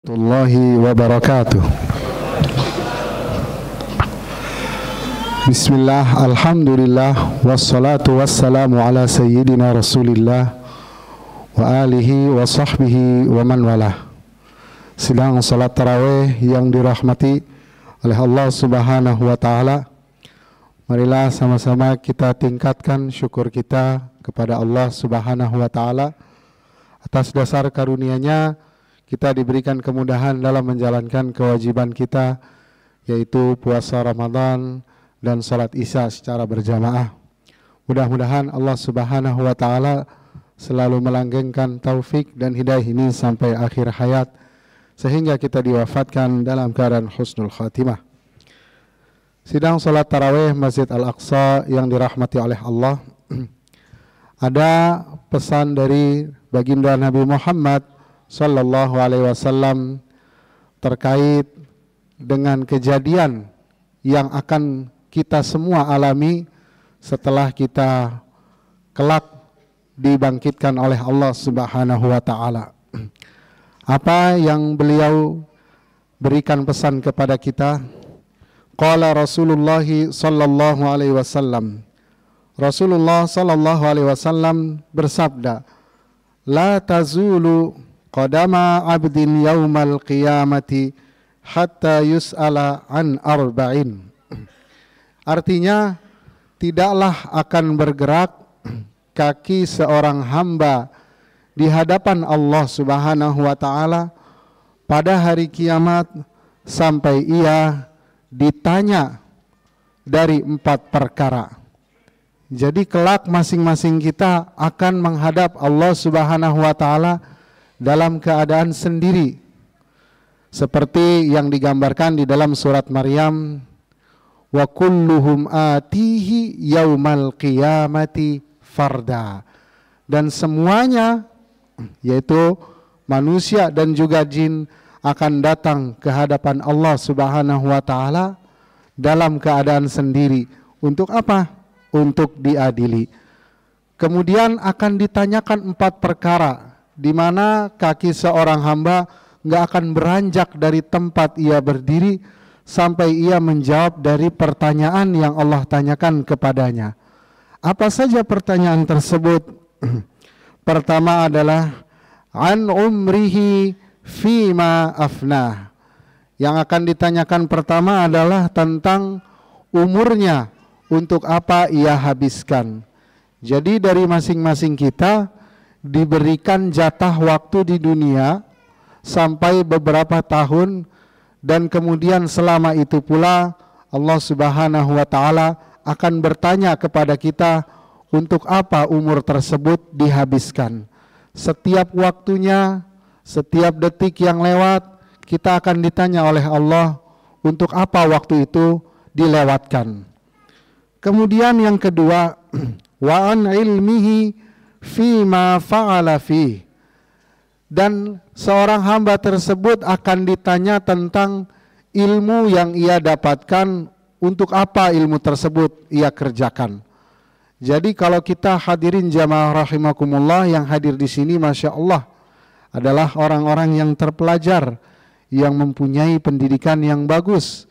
warahmatullahi wabarakatuh. Bismillah, alhamdulillah, wassalatu wassalamu ala sayyidina rasulillah wa alihi wa sahbihi wa man walah. Sidang salat tarawih yang dirahmati oleh Allah subhanahu wa ta'ala, marilah sama-sama kita tingkatkan syukur kita kepada Allah subhanahu wa ta'ala. Atas dasar karunia-Nya kita diberikan kemudahan dalam menjalankan kewajiban kita, yaitu puasa Ramadan dan salat Isya secara berjamaah. Mudah-mudahan Allah subhanahu wa ta'ala selalu melanggengkan taufik dan hidayah ini sampai akhir hayat, sehingga kita diwafatkan dalam keadaan husnul khatimah. Sidang salat tarawih Masjid Al-Aqsa yang dirahmati oleh Allah, ada pesan dari baginda Nabi Muhammad sallallahu alaihi wasallam terkait dengan kejadian yang akan kita semua alami setelah kita kelak dibangkitkan oleh Allah subhanahu wa ta'ala. Apa yang beliau berikan pesan kepada kita? Qala Rasulullah sallallahu alaihi wasallam, Rasulullah sallallahu alaihi wasallam bersabda, la tazulu qadama abdin yaumal qiyamati hatta yus'ala an arba'in. Artinya, tidaklah akan bergerak kaki seorang hamba di hadapan Allah subhanahu wa ta'ala pada hari kiamat sampai ia ditanya dari 4 perkara. Jadi kelak masing-masing kita akan menghadap Allah subhanahu wa ta'ala dalam keadaan sendiri, seperti yang digambarkan di dalam surat Maryam, wa kulluhum atihi yaumal qiyamati farda, dan semuanya, yaitu manusia dan juga jin, akan datang ke hadapan Allah subhanahu wa ta'ala dalam keadaan sendiri. Untuk apa? Untuk diadili. Kemudian akan ditanyakan 4 perkara, di mana kaki seorang hamba nggak akan beranjak dari tempat ia berdiri sampai ia menjawab dari pertanyaan yang Allah tanyakan kepadanya. Apa saja pertanyaan tersebut? Pertama adalah an umrihi fima afnah. Yang akan ditanyakan pertama adalah tentang umurnya, untuk apa ia habiskan. Jadi dari masing-masing kita diberikan jatah waktu di dunia sampai beberapa tahun, dan kemudian selama itu pula Allah subhanahu wa ta'ala akan bertanya kepada kita untuk apa umur tersebut dihabiskan. Setiap waktunya, setiap detik yang lewat, kita akan ditanya oleh Allah untuk apa waktu itu dilewatkan. Kemudian yang kedua, wa an ilmihi fima fa'ala fi, dan seorang hamba tersebut akan ditanya tentang ilmu yang ia dapatkan, untuk apa ilmu tersebut ia kerjakan. Jadi kalau kita hadirin jamaah rahimakumullah yang hadir di sini, masya Allah, adalah orang-orang yang terpelajar, yang mempunyai pendidikan yang bagus.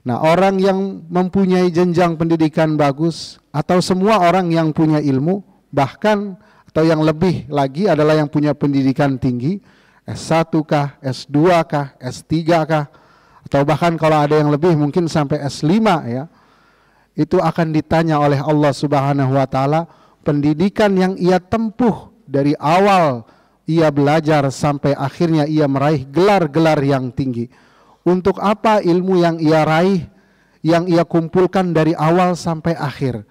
Nah, orang yang mempunyai jenjang pendidikan bagus, atau semua orang yang punya ilmu, bahkan atau yang lebih lagi adalah yang punya pendidikan tinggi, S1 kah, S2 kah, S3 kah, atau bahkan kalau ada yang lebih mungkin sampai S5 ya, itu akan ditanya oleh Allah subhanahu wa ta'ala pendidikan yang ia tempuh dari awal ia belajar sampai akhirnya ia meraih gelar-gelar yang tinggi. Untuk apa ilmu yang ia raih, yang ia kumpulkan dari awal sampai akhir?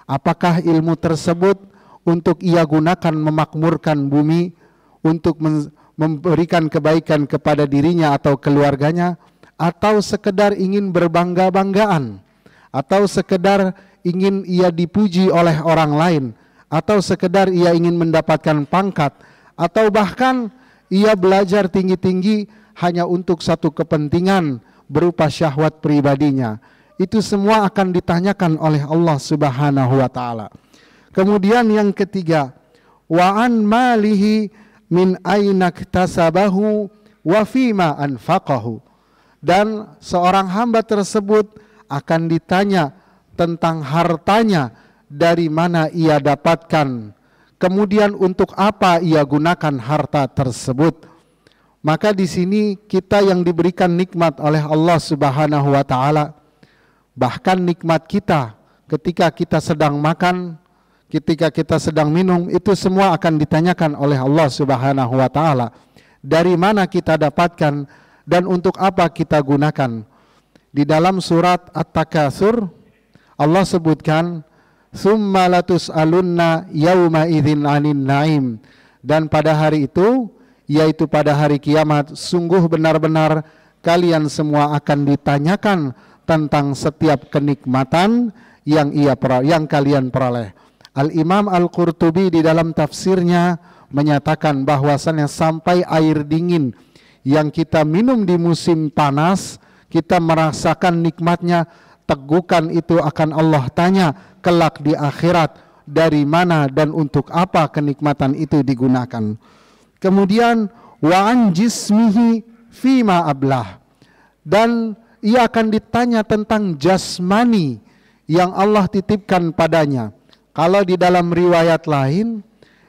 Apakah ilmu tersebut untuk ia gunakan memakmurkan bumi, untuk memberikan kebaikan kepada dirinya atau keluarganya, atau sekedar ingin berbangga-banggaan, atau sekedar ingin ia dipuji oleh orang lain, atau sekedar ia ingin mendapatkan pangkat, atau bahkan ia belajar tinggi-tinggi hanya untuk satu kepentingan berupa syahwat pribadinya. Itu semua akan ditanyakan oleh Allah subhanahu wa ta'ala. Kemudian yang ketiga, wa an malihi min aina iktasabahu wa fima anfaqahu, dan seorang hamba tersebut akan ditanya tentang hartanya, dari mana ia dapatkan, kemudian untuk apa ia gunakan harta tersebut. Maka di sini kita yang diberikan nikmat oleh Allah Subhanahu wa taala, bahkan nikmat kita ketika kita sedang makan, ketika kita sedang minum, itu semua akan ditanyakan oleh Allah Subhanahu wa taala. Dari mana kita dapatkan dan untuk apa kita gunakan. Di dalam surat At-Takatsur Allah sebutkan, "Tsumma latus'alunna yauma idzin 'anin na'im." Dan pada hari itu, yaitu pada hari kiamat, sungguh benar-benar kalian semua akan ditanyakan tentang setiap kenikmatan yang kalian peroleh. Al-Imam Al-Qurtubi di dalam tafsirnya menyatakan bahwasannya sampai air dingin yang kita minum di musim panas, kita merasakan nikmatnya, tegukan itu akan Allah tanya kelak di akhirat, dari mana dan untuk apa kenikmatan itu digunakan. Kemudian wa an jismihi fima ablah, dan ia akan ditanya tentang jasmani yang Allah titipkan padanya. Kalau di dalam riwayat lain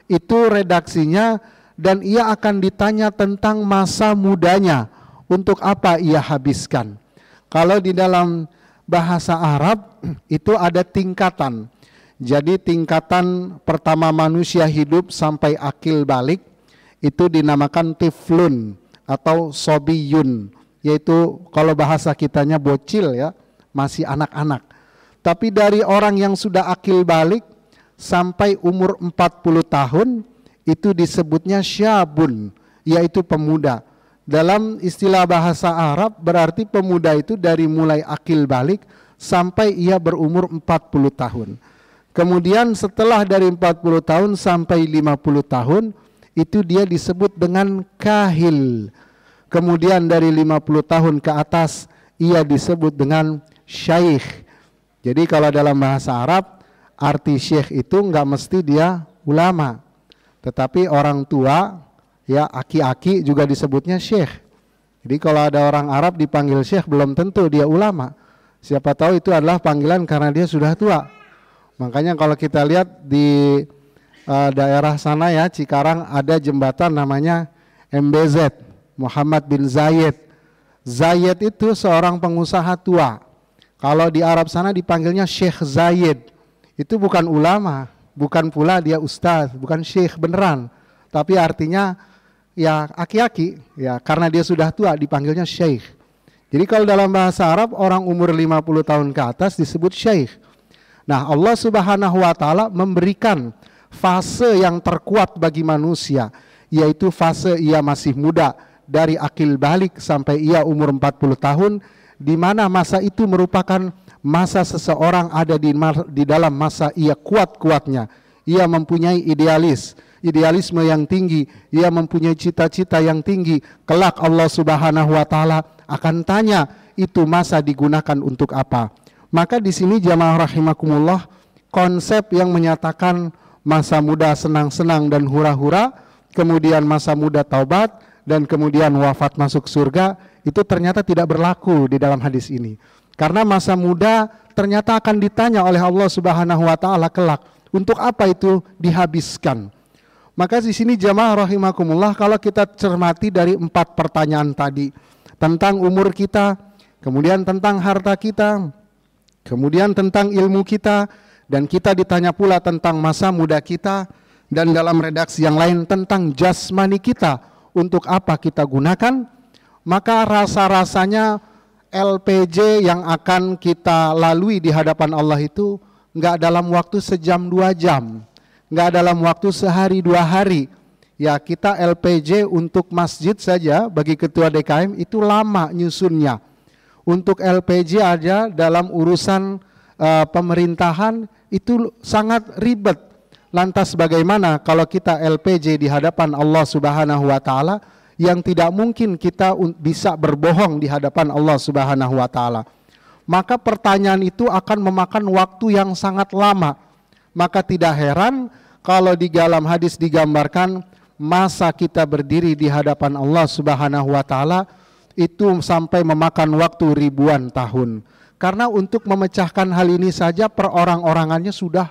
itu redaksinya, dan ia akan ditanya tentang masa mudanya, untuk apa ia habiskan. Kalau di dalam bahasa Arab itu ada tingkatan. Jadi tingkatan pertama manusia hidup sampai akil balik itu dinamakan tiflun atau sobiyun, yaitu kalau bahasa kitanya bocil ya, masih anak-anak. Tapi dari orang yang sudah akil balik sampai umur 40 tahun itu disebutnya syabun, yaitu pemuda. Dalam istilah bahasa Arab berarti pemuda itu dari mulai akil balik sampai ia berumur 40 tahun. Kemudian setelah dari 40 tahun sampai 50 tahun itu dia disebut dengan kahil. Kemudian dari 50 tahun ke atas ia disebut dengan syaikh. Jadi kalau dalam bahasa Arab arti syekh itu enggak mesti dia ulama, tetapi orang tua ya, aki-aki juga disebutnya syekh. Jadi kalau ada orang Arab dipanggil syekh belum tentu dia ulama. Siapa tahu itu adalah panggilan karena dia sudah tua. Makanya kalau kita lihat di daerah sana ya, Cikarang, ada jembatan namanya MBZ, Muhammad bin Zayed. Zayed itu seorang pengusaha tua. Kalau di Arab sana dipanggilnya Syekh Zayed. Itu bukan ulama, bukan pula dia ustaz, bukan syekh beneran, tapi artinya ya aki-aki ya, karena dia sudah tua dipanggilnya syekh. Jadi kalau dalam bahasa Arab orang umur 50 tahun ke atas disebut syekh. Nah, Allah Subhanahu wa taala memberikan fase yang terkuat bagi manusia, yaitu fase ia masih muda dari akil balik sampai ia umur 40 tahun, di mana masa itu merupakan masa seseorang ada di dalam masa ia kuat-kuatnya. Ia mempunyai idealisme yang tinggi, ia mempunyai cita-cita yang tinggi. Kelak Allah Subhanahu wa taala akan tanya itu masa digunakan untuk apa. Maka di sini jamaah rahimakumullah, konsep yang menyatakan masa muda senang-senang dan hura-hura, kemudian masa muda taubat, dan kemudian wafat masuk surga, itu ternyata tidak berlaku di dalam hadis ini. Karena masa muda ternyata akan ditanya oleh Allah Subhanahu wa taala kelak, untuk apa itu dihabiskan. Maka di sini jamaah rahimakumullah, kalau kita cermati dari 4 pertanyaan tadi, tentang umur kita, kemudian tentang harta kita, kemudian tentang ilmu kita, dan kita ditanya pula tentang masa muda kita, dan dalam redaksi yang lain tentang jasmani kita, untuk apa kita gunakan, maka rasa-rasanya LPJ yang akan kita lalui di hadapan Allah itu enggak dalam waktu sejam 2 jam, enggak dalam waktu sehari 2 hari. Ya, kita LPJ untuk masjid saja bagi ketua DKM itu lama nyusunnya. Untuk LPJ aja dalam urusan pemerintahan itu sangat ribet. Lantas bagaimana kalau kita LPJ di hadapan Allah Subhanahu wa taala, yang tidak mungkin kita bisa berbohong di hadapan Allah Subhanahu wa taala. Maka pertanyaan itu akan memakan waktu yang sangat lama. Maka tidak heran kalau di dalam hadis digambarkan masa kita berdiri di hadapan Allah Subhanahu wa taala itu sampai memakan waktu ribuan tahun. Karena untuk memecahkan hal ini saja perorang-orangannya sudah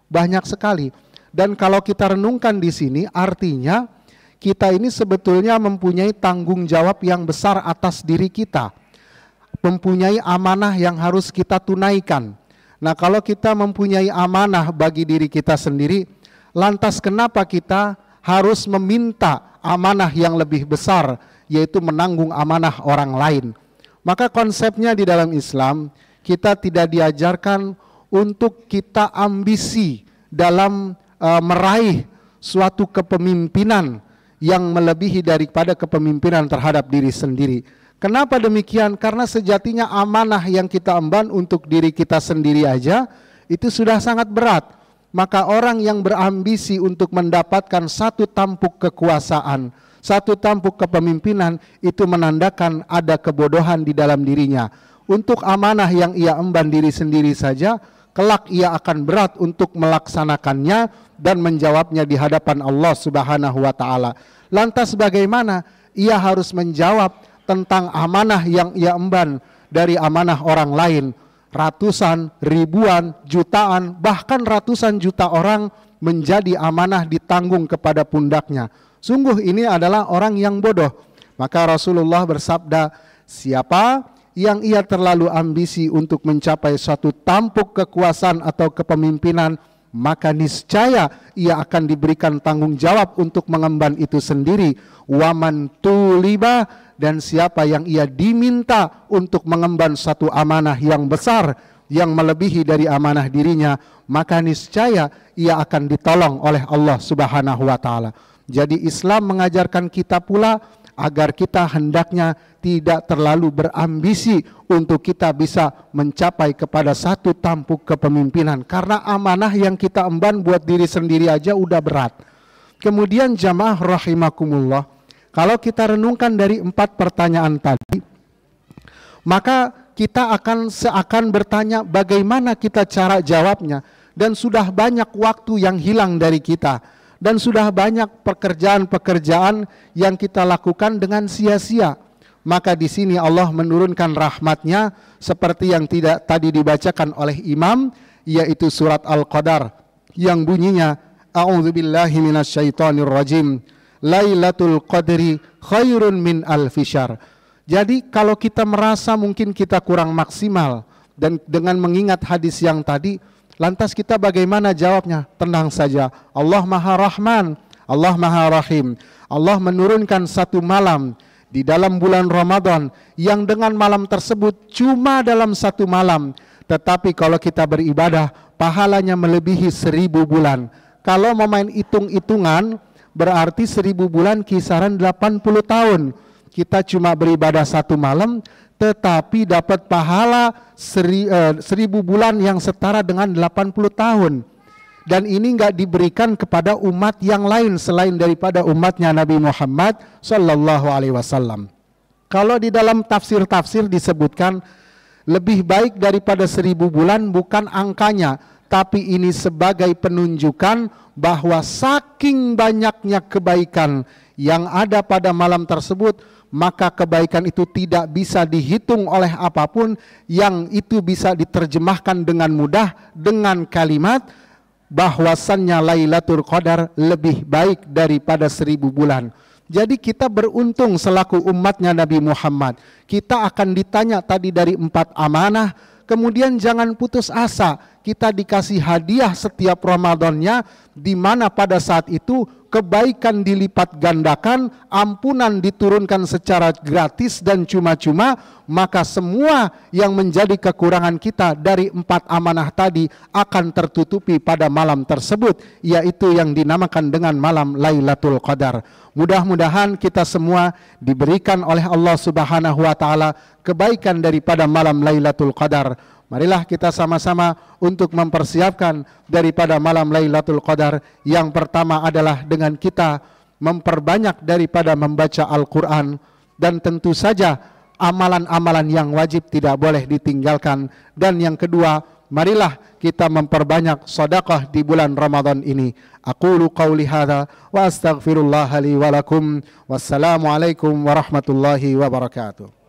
banyak sekali. Dan kalau kita renungkan di sini, artinya kita ini sebetulnya mempunyai tanggung jawab yang besar atas diri kita. Mempunyai amanah yang harus kita tunaikan. Nah, kalau kita mempunyai amanah bagi diri kita sendiri, lantas kenapa kita harus meminta amanah yang lebih besar, yaitu menanggung amanah orang lain? Maka konsepnya di dalam Islam, kita tidak diajarkan untuk kita ambisi dalam meraih suatu kepemimpinan yang melebihi daripada kepemimpinan terhadap diri sendiri. Kenapa demikian? Karena sejatinya amanah yang kita emban untuk diri kita sendiri aja itu sudah sangat berat. Maka orang yang berambisi untuk mendapatkan satu tampuk kekuasaan, satu tampuk kepemimpinan, itu menandakan ada kebodohan di dalam dirinya. Untuk amanah yang ia emban diri sendiri saja, kelak ia akan berat untuk melaksanakannya dan menjawabnya di hadapan Allah Subhanahu wa taala. Lantas bagaimana ia harus menjawab tentang amanah yang ia emban dari amanah orang lain? Ratusan, ribuan, jutaan, bahkan ratusan juta orang menjadi amanah ditanggung kepada pundaknya. Sungguh ini adalah orang yang bodoh. Maka Rasulullah bersabda, siapa yang ia terlalu ambisi untuk mencapai suatu tampuk kekuasaan atau kepemimpinan, maka niscaya ia akan diberikan tanggung jawab untuk mengemban itu sendiri. Waman tuliba, dan siapa yang ia diminta untuk mengemban satu amanah yang besar, yang melebihi dari amanah dirinya, maka niscaya ia akan ditolong oleh Allah Subhanahu wa taala. Jadi Islam mengajarkan kita pula agar kita hendaknya tidak terlalu berambisi untuk kita bisa mencapai kepada satu tampuk kepemimpinan. Karena amanah yang kita emban buat diri sendiri aja udah berat. Kemudian jamaah rahimakumullah, kalau kita renungkan dari 4 pertanyaan tadi, maka kita akan seakan bertanya bagaimana kita cara jawabnya. Dan sudah banyak waktu yang hilang dari kita. Dan sudah banyak pekerjaan-pekerjaan yang kita lakukan dengan sia-sia. Maka di sini Allah menurunkan rahmatnya seperti yang tidak tadi dibacakan oleh imam, yaitu surat Al-Qadar yang bunyinya, A'udzubillahi minasyaitonirrajim, Lailatul Qadri khairun min alfisyahr. Jadi kalau kita merasa mungkin kita kurang maksimal dan dengan mengingat hadis yang tadi, lantas kita bagaimana jawabnya? Tenang saja, Allah Maha Rahman, Allah Maha Rahim. Allah menurunkan satu malam di dalam bulan Ramadan yang dengan malam tersebut cuma dalam satu malam, tetapi kalau kita beribadah pahalanya melebihi 1000 bulan. Kalau mau main hitung-hitungan berarti 1000 bulan kisaran 80 tahun. Kita cuma beribadah satu malam tetapi dapat pahala 1000 bulan yang setara dengan 80 tahun. Dan ini enggak diberikan kepada umat yang lain selain daripada umatnya Nabi Muhammad sallallahu alaihi wasallam. Kalau di dalam tafsir-tafsir disebutkan lebih baik daripada 1000 bulan bukan angkanya, tapi ini sebagai penunjukan bahwa saking banyaknya kebaikan yang ada pada malam tersebut, maka kebaikan itu tidak bisa dihitung oleh apapun, yang itu bisa diterjemahkan dengan mudah dengan kalimat bahwasannya Lailatul Qadar lebih baik daripada 1000 bulan. Jadi kita beruntung selaku umatnya Nabi Muhammad. Kita akan ditanya tadi dari 4 amanah, kemudian jangan putus asa. Kita dikasih hadiah setiap Ramadannya, di mana pada saat itu kebaikan dilipat gandakan, ampunan diturunkan secara gratis dan cuma-cuma, maka semua yang menjadi kekurangan kita dari 4 amanah tadi akan tertutupi pada malam tersebut, yaitu yang dinamakan dengan malam Lailatul Qadar. Mudah-mudahan kita semua diberikan oleh Allah Subhanahu wa taala kebaikan daripada malam Lailatul Qadar. Marilah kita sama-sama untuk mempersiapkan daripada malam Lailatul Qadar. Yang pertama adalah dengan kita memperbanyak daripada membaca Al-Quran. Dan tentu saja amalan-amalan yang wajib tidak boleh ditinggalkan. Dan yang kedua, marilah kita memperbanyak sedekah di bulan Ramadan ini. Aqulu qauli hadza wa astaghfirullah li wa lakum. Wassalamualaikum warahmatullahi wabarakatuh.